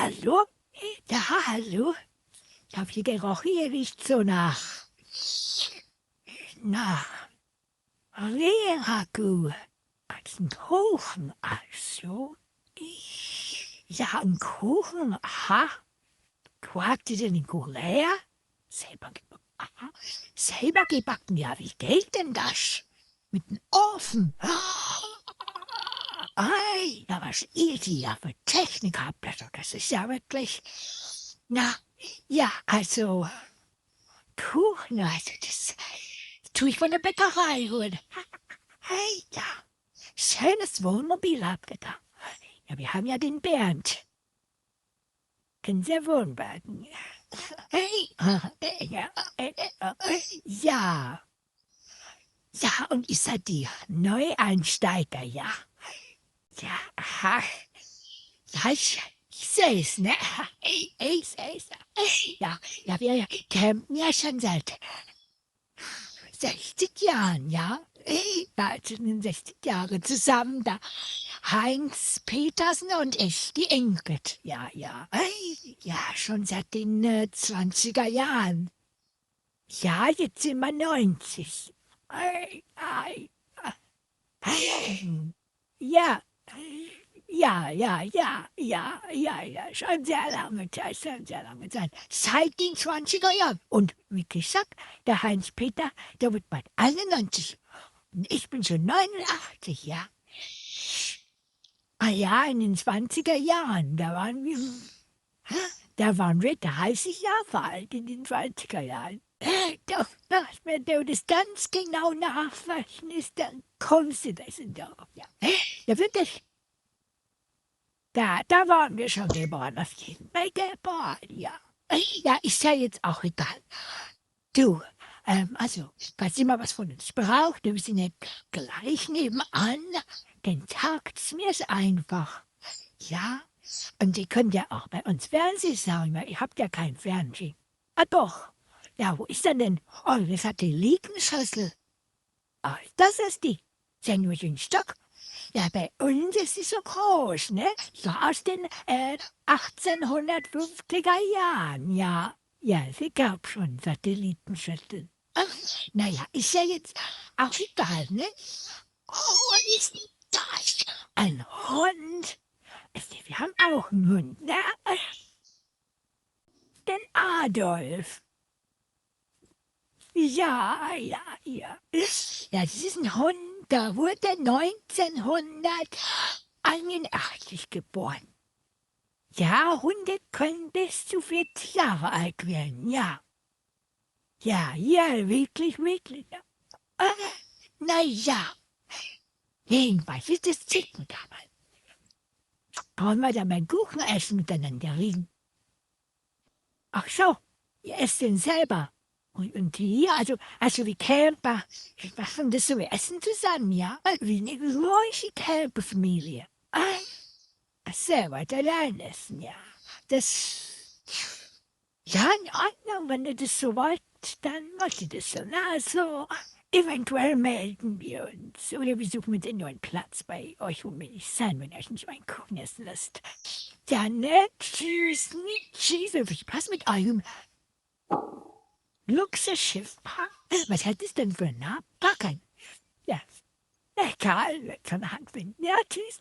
hallo? Ja, hallo? Ich habe hier gerochen, hier riecht so nach Rehragout. Als ein Kuchen, also. Ja, ein Kuchen, aha. Wo habt ihr denn den Kuchen her? Selber gebacken. Aha. Selber gebacken, ja, wie geht denn das? Mit dem Ofen. Ei, ja, was ihr die ja für Technik habt, das ist ja wirklich. Na, ja, also, Kuchen, also das tue ich von der Bäckerei holen. Hey, ja, schönes Wohnmobil habt ihr da. Ja, wir haben ja den Bernd. Kennen Sie Wohnwagen? Hey, ja, ja, ja, und ist er die Neueinsteiger, ja? Ja, aha. Ja, ich sehe es, ne? Ich sehe es. Ja, ja, wir campen ja schon seit 60 Jahren, ja? Wir sind in 60 Jahren zusammen, da Heinz Petersen und ich, die Ingrid. Ja, ja. Ja, schon seit den 20er Jahren. Ja, jetzt sind wir 90. Ei, ei, ja, ja, schon sehr lange Zeit, schon sehr lange Zeit. Seit den 20er Jahren. Und wie gesagt, der Heinz-Peter, der wird bald 91. Und ich bin schon 89, ja. Ah ja, in den 20er Jahren, da waren wir 30 Jahre alt in den 20er Jahren. Doch, wenn du das ganz genau nachrechnest, dann kommst du das in Dorf, ja. Ja, wirklich. Da waren wir schon geboren, auf jeden Fall geboren, ja. Ja, ist ja jetzt auch egal. Du, also, falls ihr mal was von uns braucht, wir sind ja gleich nebenan, dann sagt's mir's einfach. Ja, und ihr könnt ja auch bei uns Fernsehen sagen, weil ihr habt ja kein Fernsehen. Ah doch. Ja, wo ist denn? Oh, das hat die Liegenschüssel. Ah, das ist die. Ist ja nur den Stock. Ja, bei uns ist sie so groß, ne? So aus den 1850er Jahren, ja. Ja, sie gab schon Satellitenschüsseln. Ach, naja, ist ja jetzt auch egal, ne? Oh, was ist denn das? Ein Hund? Also, wir haben auch einen Hund, ne? Den Adolf. Ja. Ja, das ist ein Hund, der wurde 1981 geboren. Ja, Hunde können bis zu 40 Jahre alt werden, ja. Ja, wirklich. Ja. Na ja, jedenfalls ist es Zicken damals. Wollen wir da mal Kuchen essen miteinander reden? Ach so, ihr esst den selber. Und hier, also wie Camper, wir machen das so, wir essen zusammen, ja? Wie eine ruhige Camperfamilie. Ach so, wollt allein essen, ja. Das, ja, in Ordnung, wenn ihr das so wollt, dann wollt ihr das so. Na, also, eventuell melden wir uns. Oder wir suchen uns einen neuen Platz bei euch, wo wir nicht sein, wenn ihr euch nicht meinen Kuchen essen lasst. Ja, ne? Tschüss, tschüss, und viel Spaß mit eurem Luxusschiff. Was hat es denn für einen Namen? Gar kein. Ja, egal, von Hand. Ja, tschüss.